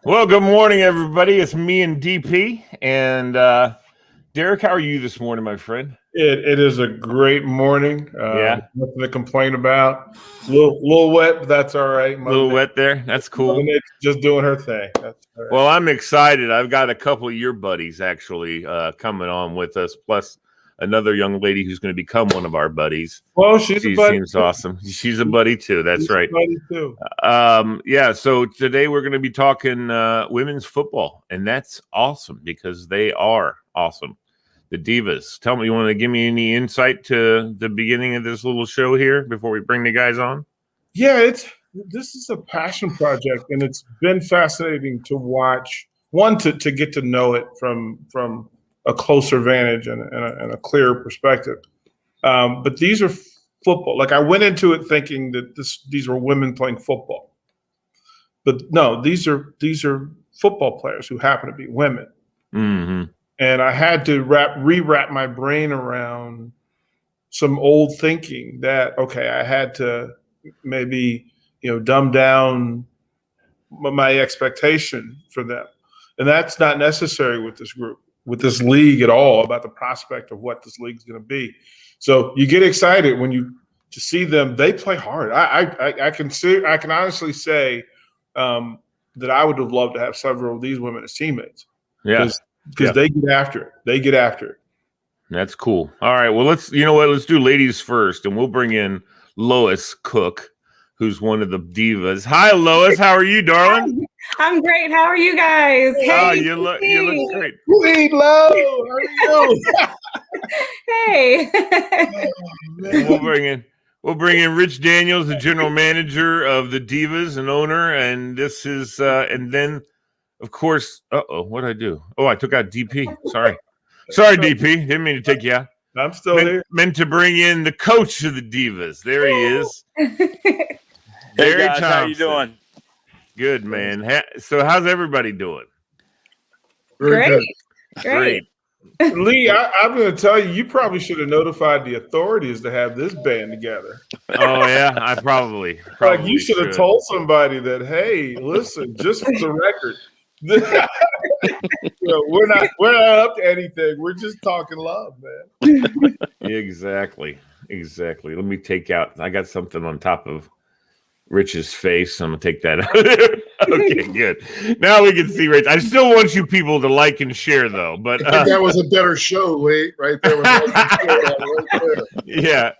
Well, good morning, everybody. It's me and DP. And Derek, how are you this morning, my friend? It is a great morning. Yeah. Nothing to complain about. Little wet, but that's all right. A little wet there. That's cool. Mother Nature's just doing her thing. That's all right. Well, I'm excited. I've got a couple of your buddies actually coming on with us, plus another young lady who's going to become one of our buddies. Well, She she's a buddy. seems awesome. She's a buddy too. That's She's a right. buddy too. Yeah. So today we're going to be talking women's football, and that's awesome because they are awesome. The Divas. Tell me, you want to give me any insight to the beginning of this little show here before we bring the guys on? Yeah, this is a passion project, and it's been fascinating to watch. One, to get to know it from a closer vantage and a clearer perspective. But these are football. Like, I went into it thinking that these were women playing football, but no, these are football players who happen to be women. Mm-hmm. And I had to rewrap my brain around some old thinking that, okay, I had to maybe, dumb down my expectation for them. And that's not necessary with this group, with this league at all, about the prospect of what this league's going to be. So you get excited when to see them. They play hard. I can honestly say that I would have loved to have several of these women as teammates. Yeah. Because they get after it. They get after it. That's cool. All right. Well, let's do ladies first, and we'll bring in Lois Cook, who's one of the Divas. Hi, Lois. How are you, darling? I'm great. How are you guys? Oh, Hey, you look great. Sweet Lo, how are you? hey. We'll bring in Rich Daniels, the general manager of the Divas and owner, and this is and then of course, what'd I do? Oh, I took out DP. Sorry, DP. Didn't mean to take you out. I'm still here. Meant to bring in the coach of the Divas. There he is. Hey Barry guys, Thompkins. how you doing? Good, man. So how's everybody doing? Very Great. good. Lee, I'm going to tell you, you probably should have notified the authorities to have this band together. Oh yeah, I probably Like, you should have told somebody that, hey, listen, just for the record, we're not up to anything. We're just talking love, man. Exactly. Let me take out. I got something on top of Rich's face. I'm gonna take that out. Okay, good. Now we can see Rich. I still want you people to like and share, though. But I think that was a better show, Lee, right there. Yeah,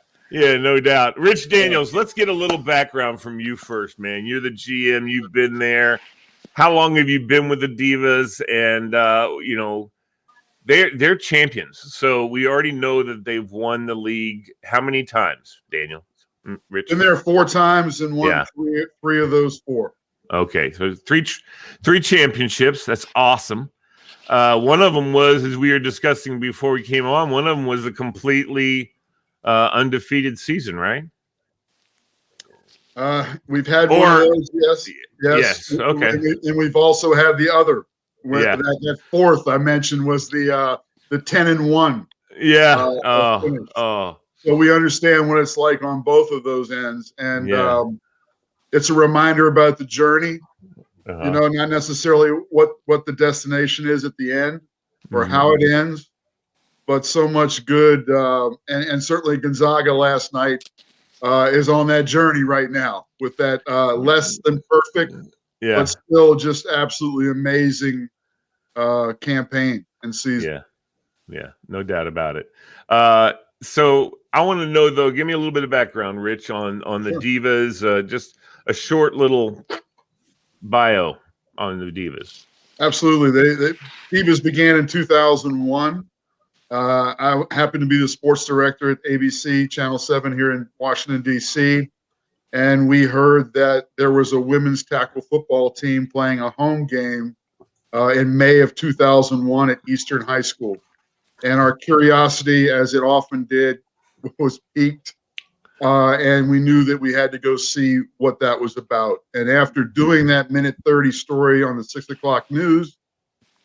no doubt. Rich Daniels, let's get a little background from you first, man. You're the GM. You've been there. How long have you been with the Divas? And they're champions. So we already know that they've won the league. How many times, Daniel? Rich? Been there 4 times and won three of those 4. Okay, so three championships. That's awesome. One of them was, as we were discussing before we came on, one of them was a completely undefeated season, right? We've had one of those, yes. Okay. And we've also had the other. That 4th I mentioned was the 10-1. Yeah. So we understand what it's like on both of those ends, and it's a reminder about the journey. Not necessarily what the destination is at the end or how it ends, but so much good. And certainly Gonzaga last night is on that journey right now with that less than perfect, but still just absolutely amazing campaign and season. Yeah, no doubt about it. So I want to know, though, give me a little bit of background, Rich, on the Divas, just a short little bio on the Divas. Absolutely. The Divas began in 2001. I happen to be the sports director at ABC Channel 7 here in Washington, D.C., and we heard that there was a women's tackle football team playing a home game in May of 2001 at Eastern High School. And our curiosity, as it often did, was piqued. And we knew that we had to go see what that was about. And after doing that minute 30 story on the 6 o'clock news,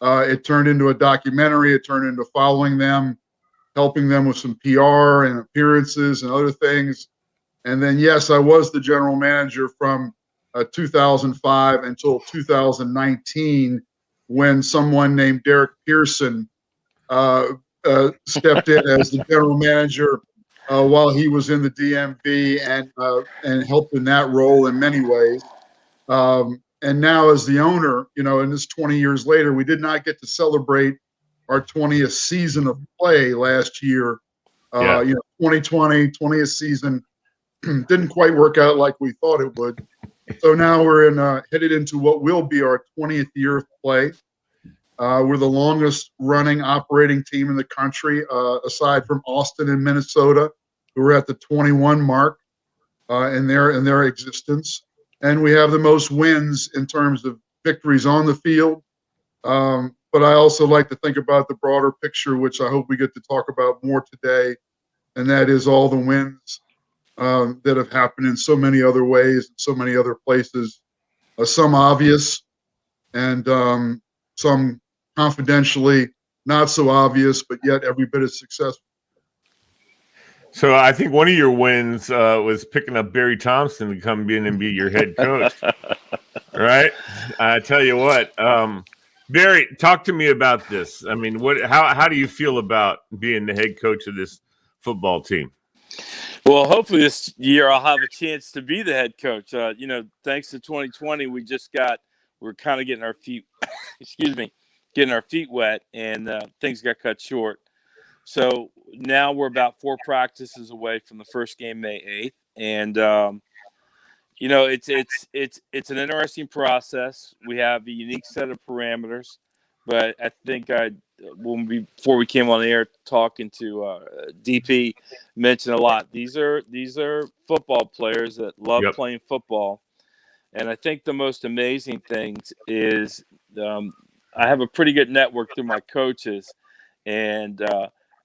it turned into a documentary. It turned into following them, helping them with some PR and appearances and other things. And then, yes, I was the general manager from 2005 until 2019, when someone named Derek Pearson stepped in as the general manager while he was in the DMV and helped in that role in many ways. And now as the owner, and this 20 years later, we did not get to celebrate our 20th season of play last year. 2020, 20th season didn't quite work out like we thought it would. So now we're headed into what will be our 20th year of play. We're the longest running operating team in the country, aside from Austin and Minnesota, who are at the 21 mark in their existence. And we have the most wins in terms of victories on the field. But I also like to think about the broader picture, which I hope we get to talk about more today. And that is all the wins that have happened in so many other ways, so many other places, some obvious and some confidentially not so obvious, but yet every bit as successful. So I think one of your wins was picking up Barry Thompson to come in and be your head coach, right? I tell you what, Barry, talk to me about this. I mean, how do you feel about being the head coach of this football team? Well, hopefully this year I'll have a chance to be the head coach. Thanks to 2020, we're kind of getting our feet, getting our feet wet, and things got cut short. So now we're about 4 practices away from the first game, May 8th. And, it's an interesting process. We have a unique set of parameters, but I think before we came on the air talking to DP, mentioned a lot. These are football players that love playing football. And I think the most amazing things is I have a pretty good network through my coaches, and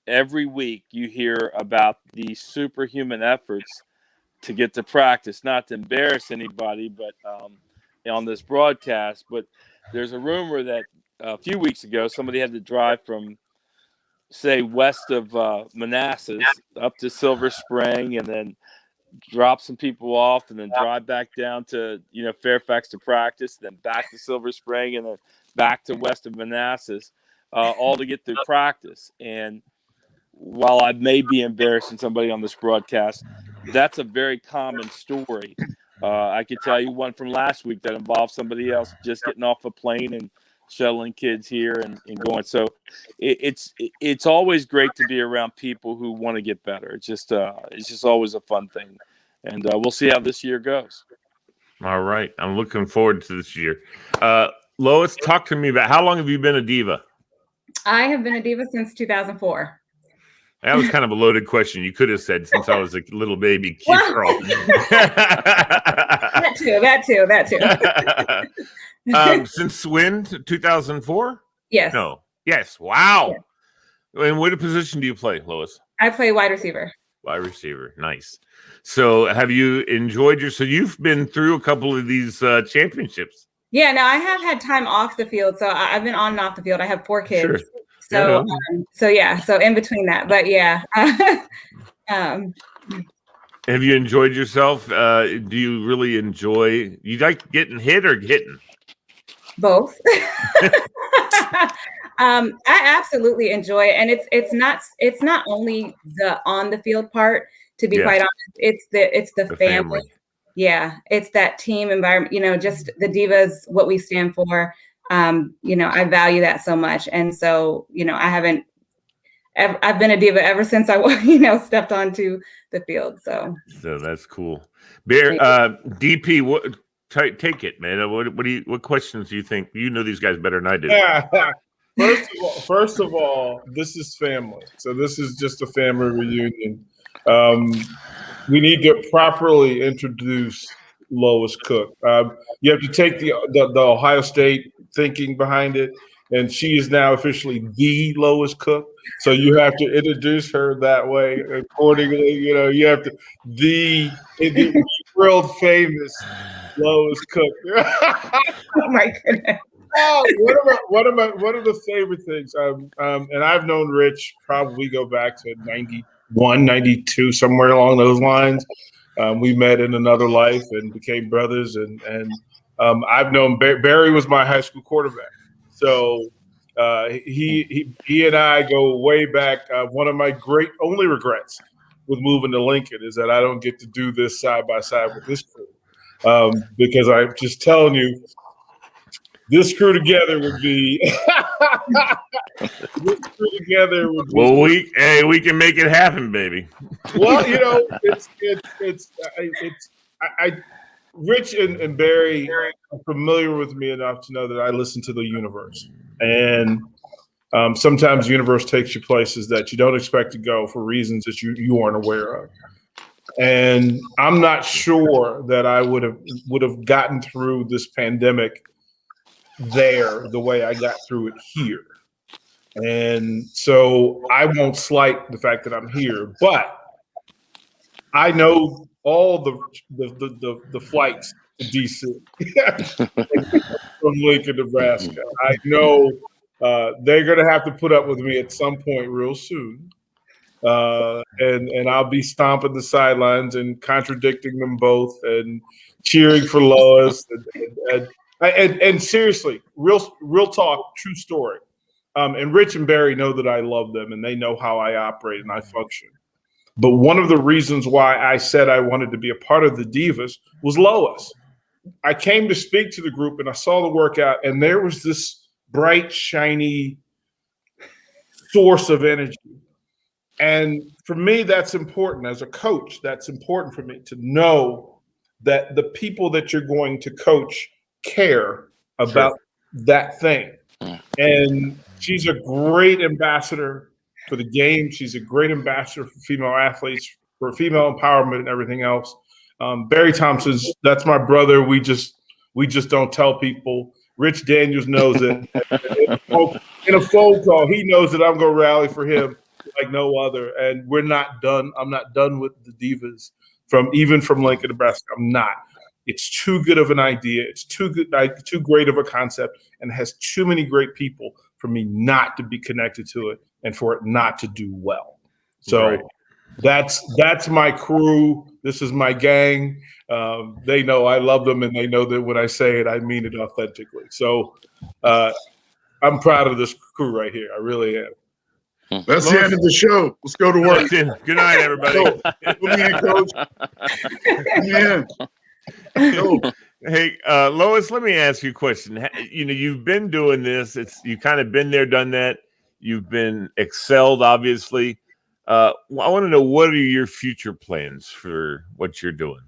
every week you hear about these superhuman efforts to get to practice, not to embarrass anybody, but on this broadcast. But there's a rumor that a few weeks ago, somebody had to drive from, say, west of Manassas up to Silver Spring, and then drop some people off, and then drive back down to Fairfax to practice, then back to Silver Spring, and then back to west of Manassas, all to get through practice. And while I may be embarrassing somebody on this broadcast, that's a very common story. I could tell you one from last week that involved somebody else just getting off a plane and shuttling kids here and going. So it's always great to be around people who want to get better. It's just always a fun thing. And we'll see how this year goes. All right. I'm looking forward to this year. Lois, talk to me about how long have you been a diva? I have been a diva since 2004. That was kind of a loaded question. You could have said since I was a little baby girl. That too. Since when? 2004? Yes. No. Yes. Wow. Yes. And what position do you play, Lois? I play wide receiver. Wide receiver. Nice. So have you enjoyed so you've been through a couple of these championships? Yeah, no, I have had time off the field. So I've been on and off the field. I have 4 kids. Sure. So, so in between that, but yeah. Have you enjoyed yourself? Do you really enjoy? You like getting hit or hitting? Both. I absolutely enjoy it, and it's not only the on the field part. To be quite honest, it's the family. Yeah, it's that team environment. Just the Divas, what we stand for. I value that so much. And so, I've been a diva ever since I, stepped onto the field. So that's cool. Bear, DP, take it, man. What questions do you think? You know these guys better than I do. First of all, this is family. So this is just a family reunion. We need to properly introduce Lois Cook. You have to take the Ohio State thinking behind it, and she is now officially the Lois Cook. So you have to introduce her that way accordingly. You have to the world famous Lois Cook. Oh my goodness. One of the favorite things, and I've known Rich probably go back to 91, 92, somewhere along those lines. We met in another life and became brothers. And I've known Barry was my high school quarterback. So he and I go way back. One of my great only regrets with moving to Lincoln is that I don't get to do this side by side with this crew. Because I'm just telling you, this crew together would be. This crew together would be. Well, we can make it happen, baby. Well, Rich and Barry are familiar with me enough to know that I listen to the universe, and sometimes the universe takes you places that you don't expect to go for reasons that you aren't aware of. And I'm not sure that I would have gotten through this pandemic there the way I got through it here. And so I won't slight the fact that I'm here, but I know all the flights to DC from Lincoln, Nebraska. I know they're going to have to put up with me at some point real soon. And I'll be stomping the sidelines and contradicting them both and cheering for Lois. And seriously, real talk, true story. And Rich and Barry know that I love them and they know how I operate and I function. But one of the reasons why I said I wanted to be a part of the Divas was Lois. I came to speak to the group and I saw the workout and there was this bright, shiny source of energy. And for me, that's important. As a coach, that's important for me to know that the people that you're going to coach care about that thing. And she's a great ambassador for the game. She's a great ambassador for female athletes, for female empowerment and everything else. Barry Thompkins, that's my brother. We just don't tell people. Rich Daniels knows it. In a phone call, he knows that I'm going to rally for him like no other. And we're not done. I'm not done with the Divas from Lincoln, Nebraska. I'm not. It's too good of an idea. It's too great of a concept, and has too many great people for me not to be connected to it and for it not to do well. So that's my crew. This is my gang. They know I love them, and they know that when I say it, I mean it authentically. So I'm proud of this crew right here. I really am. That's the end of the show. Let's go to work. Good night, everybody. Put me in, coach. Put me in. Hey, Lois, let me ask you a question. You've been doing this. You kind of been there, done that. You've been excelled, obviously. I want to know, what are your future plans for what you're doing?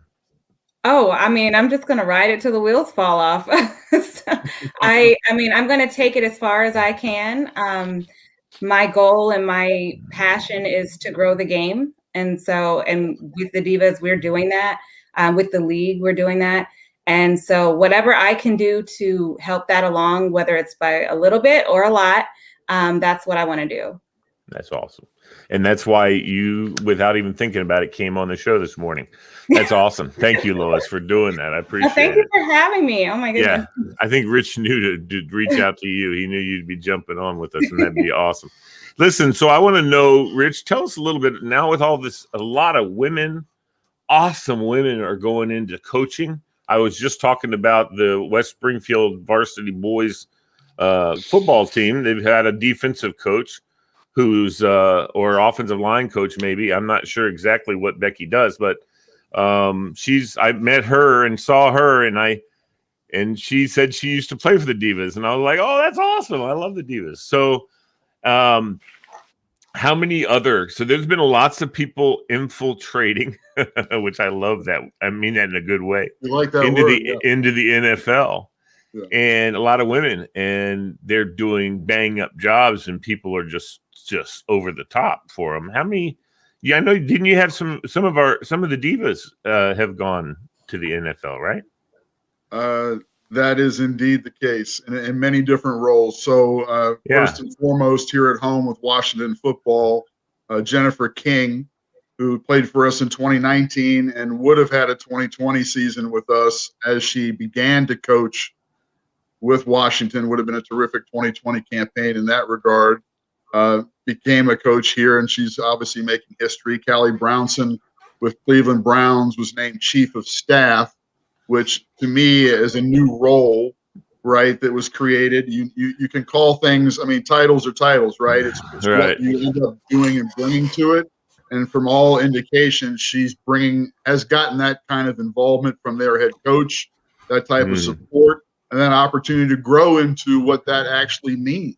Oh, I mean, I'm just going to ride it till the wheels fall off. I'm going to take it as far as I can. My goal and my passion is to grow the game. And with the Divas, we're doing that. With the league, we're doing that. And so whatever I can do to help that along, whether it's by a little bit or a lot, that's what I want to do. That's awesome. And that's why you, without even thinking about it, came on the show this morning. That's awesome. Thank you, Lois, for doing that. I appreciate it. Thank you for having me. Oh, my goodness. Yeah, I think Rich knew to reach out to you. He knew you'd be jumping on with us, and that'd be awesome. Listen, so I want to know, Rich, tell us a little bit now with all this, a lot of women, awesome women are going into coaching. I was just talking about the West Springfield varsity boys football team. They've had a defensive coach who's or offensive line coach, maybe. I'm not sure exactly what Becky does, but I met her and saw her, and she said she used to play for the Divas, and I was like, oh, that's awesome. I love the Divas. So how many so there's been lots of people infiltrating, which I love that. I mean that in a good way. You like that into word, into the NFL. Yeah. And a lot of women, and they're doing bang up jobs, and people are just over the top for them. How many? Yeah, I know. Didn't you have some of the Divas have gone to the NFL, right? That is indeed the case in many different roles. So first and foremost, here at home with Washington football, Jennifer King, who played for us in 2019 and would have had a 2020 season with us as she began to coach with Washington, would have been a terrific 2020 campaign in that regard. Became a coach here, and she's obviously making history. Callie Brownson with Cleveland Browns, was named chief of staff, which to me is a new role, right, that was created. You can call things, I mean, titles are titles, right? It's Right. what you end up doing and bringing to it. And from all indications, has gotten that kind of involvement from their head coach, that type of support, and then opportunity to grow into what that actually means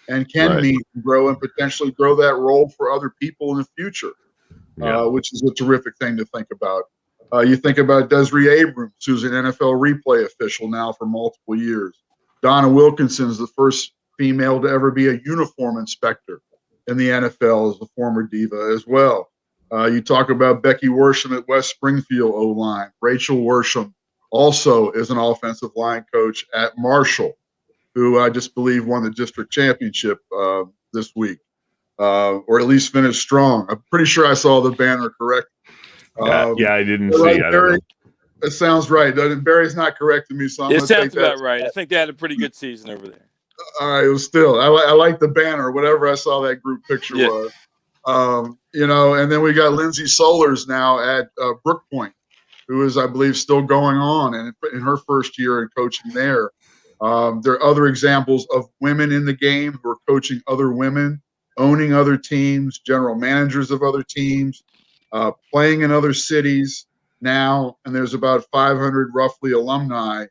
and can mean to grow and potentially grow that role for other people in the future, which is a terrific thing to think about. You think about Desiree Abrams, who's an NFL replay official now for multiple years. Donna Wilkinson is the first female to ever be a uniform inspector in the NFL as a former Diva as well. You talk about Becky Worsham at West Springfield O-line. Rachel Worsham also is an offensive line coach at Marshall, who I just believe won the district championship this week, or at least finished strong. I'm pretty sure I saw the banner correct. Yeah, I didn't see. I don't know. That sounds right. Barry's not correcting me, so I'm It sounds about right. I think they had a pretty good season over there. All right, it was still. I like the banner, whatever I saw that group picture was. And then we got Lindsay Solers now at Brookpoint, who is, I believe, still going on and in her first year in coaching there. There are other examples of women in the game who are coaching other women, owning other teams, general managers of other teams, playing in other cities now. And there's about 500 roughly alumni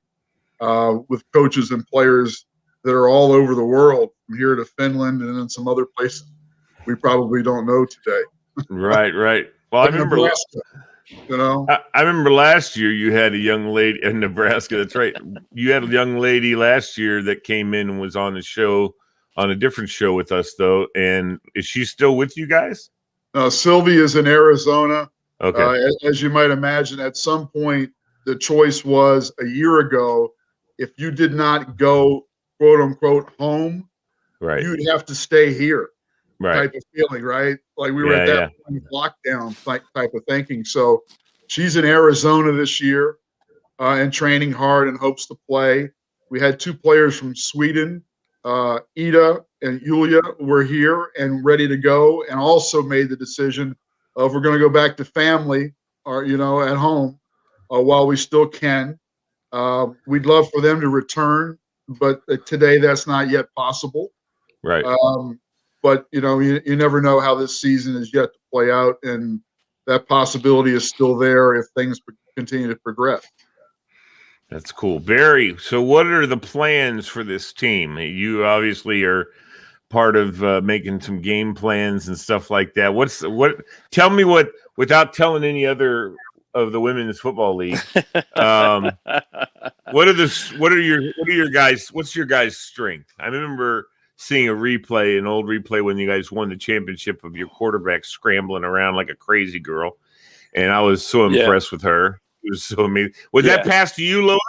with coaches and players that are all over the world, from here to Finland and then some other places we probably don't know today. Right. Well, I remember Nebraska, I remember last year you had a young lady in Nebraska. That's right. You had a young lady last year that came in and was on the show, on a different show with us, though. And is she still with you guys? Sylvie is in Arizona. Okay. As you might imagine, at some point, the choice was a year ago, if you did not go, quote unquote, home, Right. you'd have to stay here. Right. Type of feeling, right? Like we were at that point of lockdown type of thinking. So she's in Arizona this year and training hard and hopes to play. We had 2 players from Sweden, Ida and Julia, were here and ready to go, and also made the decision of we're going to go back to family or, at home while we still can. We'd love for them to return, but today that's not yet possible. Right. But, you never know how this season is yet to play out, and that possibility is still there if things continue to progress. That's cool. Barry, so what are the plans for this team? You obviously are part of making some game plans and stuff like that. Tell me without telling any other of the women's football league. What's your guys' strength? I remember seeing an old replay when you guys won the championship of your quarterback scrambling around like a crazy girl. And I was so impressed with her. It was so amazing. Was that pass to you, Lois?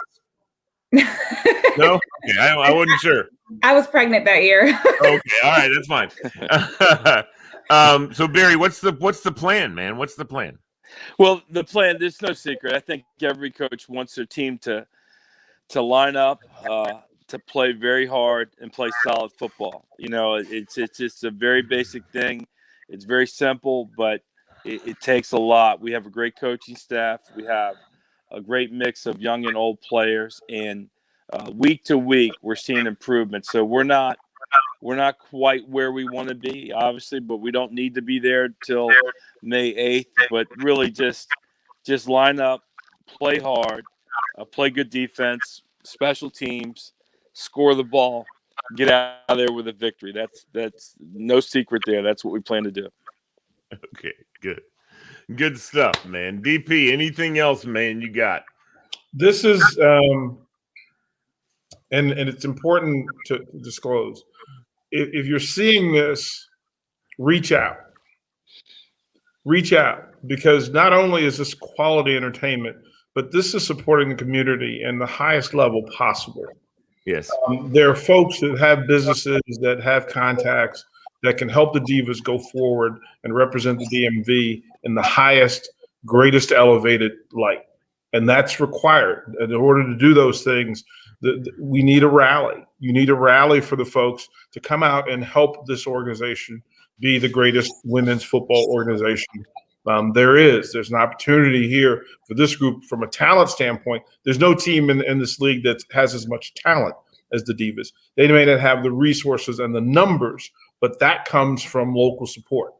No? Okay, I wasn't sure. I was pregnant that year. Okay, all right, that's fine. So Barry, what's the plan, man? What's the plan? Well, the plan, there's no secret. I think every coach wants their team to line up, to play very hard and play solid football. It's just a very basic thing. It's very simple, but it takes a lot. We have a great coaching staff. We have a great mix of young and old players, and week to week we're seeing improvement. So we're not quite where we want to be, obviously, but we don't need to be there till May 8th. But really just line up, play hard, play good defense, special teams, score the ball, get out of there with a victory. That's no secret there. That's what we plan to do. Okay, good stuff, man. DP, anything else, man, you got? This is and it's important to disclose. If you're seeing this, reach out, because not only is this quality entertainment, but this is supporting the community in the highest level possible. Yes. There are folks that have businesses that have contacts that can help the Divas go forward and represent the DMV in the highest, greatest elevated light. And that's required. In order to do those things, we need a rally. You need a rally for the folks to come out and help this organization be the greatest women's football organization There's an opportunity here for this group from a talent standpoint. There's no team in this league that has as much talent as the Divas. They may not have the resources and the numbers, but that comes from local support.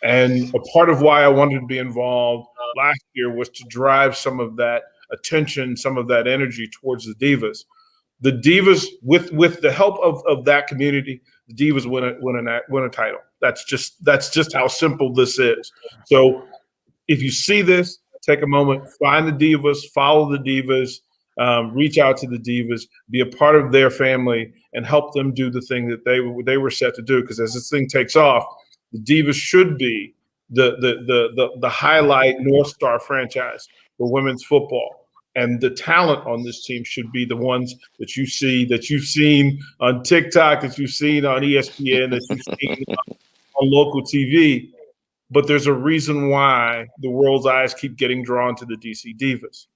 And a part of why I wanted to be involved last year was to drive some of that attention, some of that energy towards the Divas. The Divas, with the help of that community, the Divas win a title. That's just how simple this is. So if you see this, take a moment, find the Divas, follow the Divas, reach out to the Divas, be a part of their family, and help them do the thing that they were set to do. Because as this thing takes off, the Divas should be the highlight North Star franchise for women's football. And the talent on this team should be the ones that you see, that you've seen on TikTok, that you've seen on ESPN, that you've seen on local TV. But there's a reason why the world's eyes keep getting drawn to the DC Divas.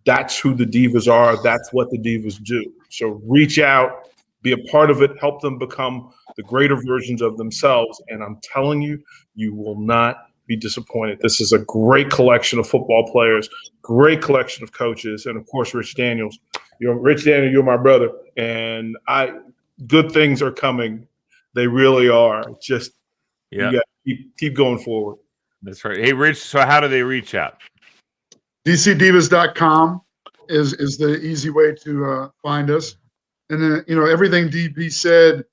That's who the Divas are. That's what the Divas do. So reach out, be a part of it, help them become the greater versions of themselves. And I'm telling you, you will not be disappointed. This is a great collection of football players, great collection of coaches, and of course, Rich Daniels. Rich Daniel, you're my brother, and good things are coming. They really are. Just you got to keep going forward. That's right. Hey, Rich. So how do they reach out? DCDivas.com is the easy way to find us, and then everything DP said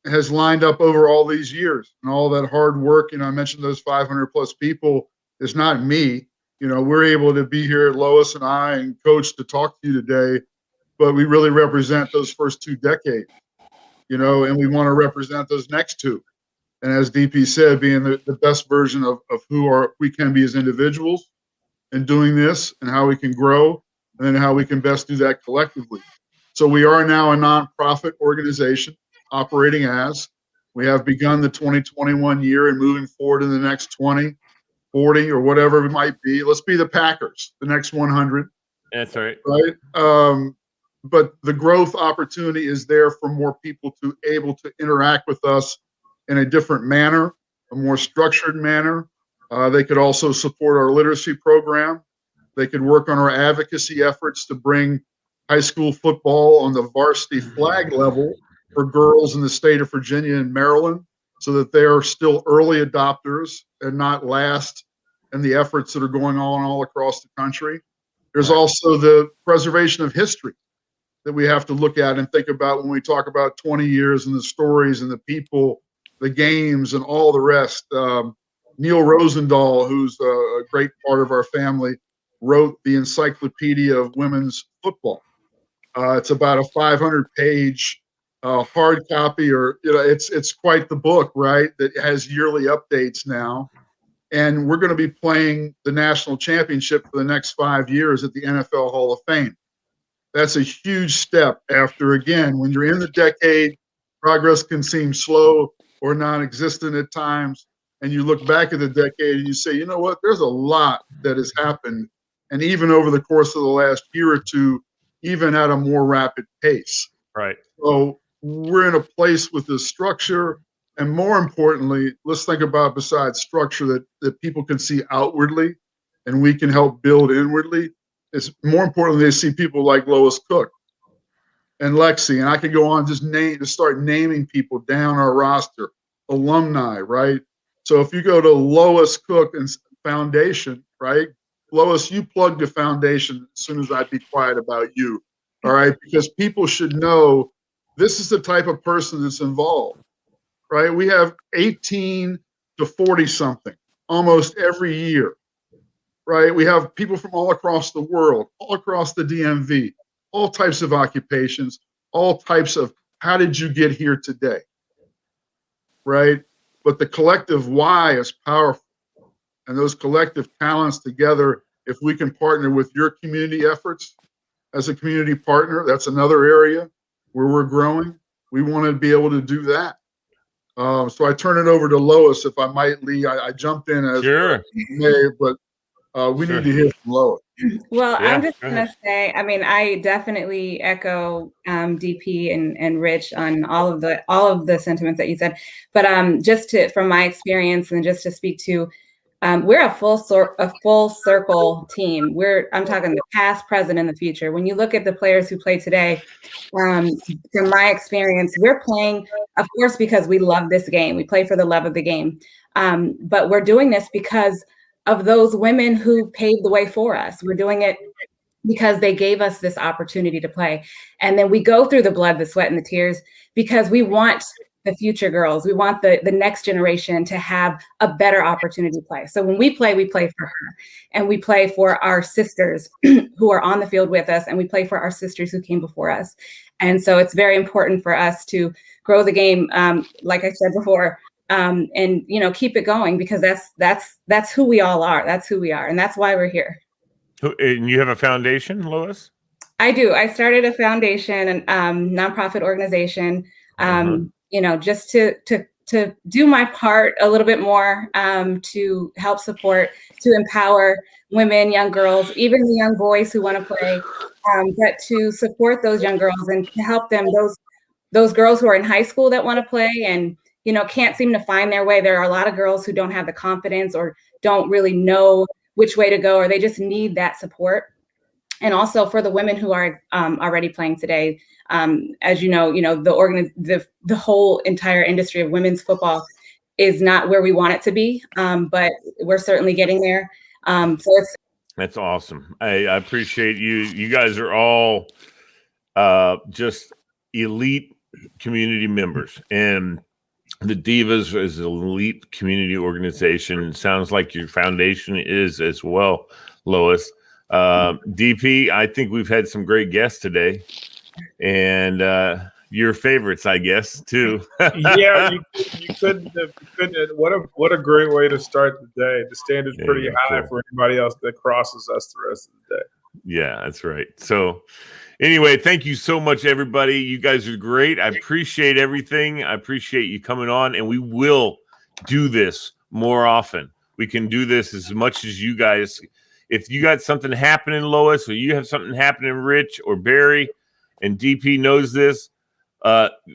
has lined up over all these years and all that hard work. I mentioned those 500 plus people. It's not me. We're able to be here, Lois and I and Coach, to talk to you today, but we really represent those first 2 decades, and we want to represent those next 2. And as DP said, being the best version of who we can be as individuals and doing this and how we can grow and then how we can best do that collectively. So we are now a nonprofit organization operating as. We have begun the 2021 year and moving forward in the next 20, 40, or whatever it might be. Let's be the Packers, the next 100. That's right. Right. But the growth opportunity is there for more people to able to interact with us in a different manner, a more structured manner. They could also support our literacy program. They could work on our advocacy efforts to bring high school football on the varsity flag level for girls in the state of Virginia and Maryland, so that they are still early adopters and not last in the efforts that are going on all across the country. There's also the preservation of history that we have to look at and think about when we talk about 20 years and the stories and the people, the games, and all the rest. Neil Rosendahl, who's a great part of our family, wrote the Encyclopedia of Women's Football. It's about a 500-page hard copy, or it's quite the book, right? That has yearly updates now, and we're going to be playing the national championship for the next 5 years at the NFL Hall of Fame. That's a huge step. After, again, when you're in the decade, progress can seem slow or non-existent at times, and you look back at the decade and you say, you know what? There's a lot that has happened, and even over the course of the last year or two, even at a more rapid pace. Right. So we're in a place with this structure, and more importantly, let's think about, besides structure, that people can see outwardly and we can help build inwardly. It's more importantly, they see people like Lois Cook and Lexi, and I could go on to start naming people down our roster, alumni, right? So if you go to Lois Cook and Foundation, right? Lois, you plug the foundation as soon as I'd be quiet about you, all right? Because people should know this is the type of person that's involved, right? We have 18 to 40 something almost every year, right? We have people from all across the world, all across the DMV, all types of occupations, all types of how did you get here today, right? But the collective why is powerful. And those collective talents together, if we can partner with your community efforts as a community partner, that's another area where we're growing. We want to be able to do that. So I turn it over to Lois, if I might, Lee. I jumped in as May, but we need to hear from Lois. Well, I'm just going to say, I mean, I definitely echo DP and Rich on all of the sentiments that you said. But from my experience, and just to speak to we're a full circle team. I'm talking the past, present, and the future. When you look at the players who play today, from my experience, we're playing, of course, because we love this game. We play for the love of the game. But we're doing this because of those women who paved the way for us. We're doing it because they gave us this opportunity to play. And then we go through the blood, the sweat, and the tears because we want the future girls. We want the next generation to have a better opportunity to play. So when we play for her, and we play for our sisters who are on the field with us, and we play for our sisters who came before us. And so it's very important for us to grow the game, like I said before, and keep it going, because that's who we all are. That's who we are, and that's why we're here. And you have a foundation, Lois? I do. I started a foundation, and nonprofit organization. Just to do my part a little bit more, to help support, to empower women, young girls, even the young boys who want to play, but to support those young girls and to help them, those girls who are in high school that want to play and, can't seem to find their way. There are a lot of girls who don't have the confidence or don't really know which way to go, or they just need that support. And also for the women who are already playing today, as the whole entire industry of women's football is not where we want it to be, but we're certainly getting there. That's awesome. I appreciate you. You guys are all just elite community members, and the Divas is an elite community organization. It sounds like your foundation is as well, Lois. DP, I think we've had some great guests today, and your favorites, I guess, too. Yeah, you couldn't. What a great way to start the day. The standard's pretty high for anybody else that crosses us the rest of the day. Yeah, that's right. So anyway, thank you so much, everybody. You guys are great. I appreciate everything. I appreciate you coming on, and we will do this more often. We can do this as much as you guys. If you got something happening, Lois, or you have something happening, Rich or Barry, and DP knows this,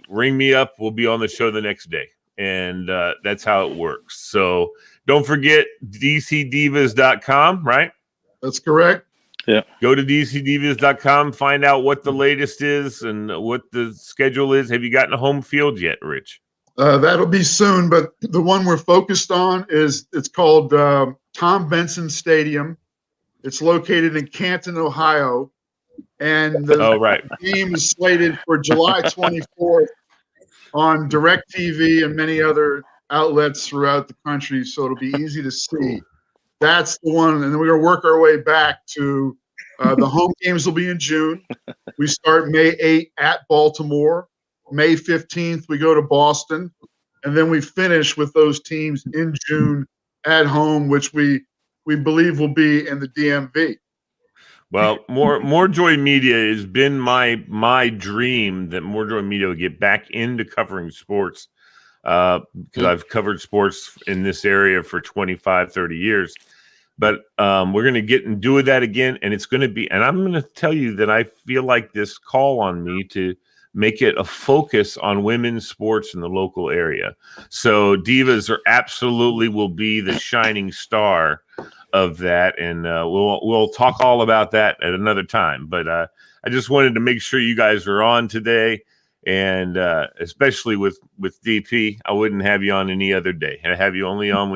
ring me up. We'll be on the show the next day. And that's how it works. So don't forget dcdivas.com, right? That's correct. Yeah. Go to dcdivas.com, find out what the latest is and what the schedule is. Have you gotten a home field yet, Rich? That'll be soon, but the one we're focused on it's called Tom Benson Stadium. It's located in Canton, Ohio, and the game is slated for July 24th on DirecTV and many other outlets throughout the country, so it'll be easy to see. That's the one, and then we're going to work our way back to the home games will be in June. We start May 8th at Baltimore. May 15th, we go to Boston, and then we finish with those teams in June at home, which we believe will be in the DMV. Well, MoreJoy Media has been my dream that MoreJoy Media would get back into covering sports, because I've covered sports in this area for 25, 30 years. But we're going to get and do that again, and it's going to be, and I'm going to tell you that I feel like this call on me to make it a focus on women's sports in the local area. So Divas will be the shining star of that, and we'll talk all about that at another time. But I just wanted to make sure you guys are on today, and especially with DP, I wouldn't have you on any other day. I have you only on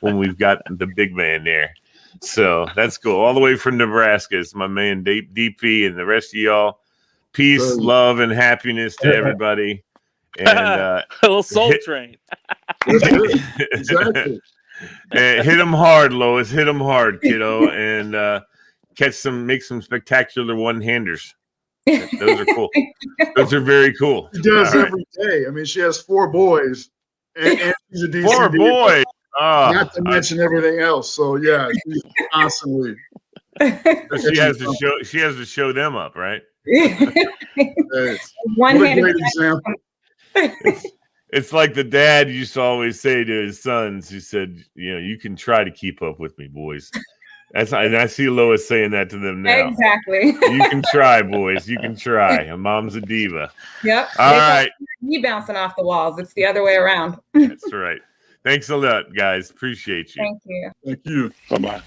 when we've got the big man there. So that's cool. All the way from Nebraska, it's my man DP, and the rest of y'all. Peace, love, and happiness to everybody. And a little soul train. Exactly. Hit them hard, Lois. Hit them hard, kiddo, and make some spectacular one-handers. Those are cool. Those are very cool. She does every day. I mean, she has 4 boys, and she's a DC. 4 boys. Not to mention everything else. So yeah, she's constantly. She has to show them up, right? One-handed great example. It's like the dad used to always say to his sons. He said, you can try to keep up with me, boys. And I see Lois saying that to them now. Exactly. You can try, boys. You can try. And mom's a diva. Yep. All right. You bouncing off the walls. It's the other way around. That's right. Thanks a lot, guys. Appreciate you. Thank you. Thank you. Bye bye.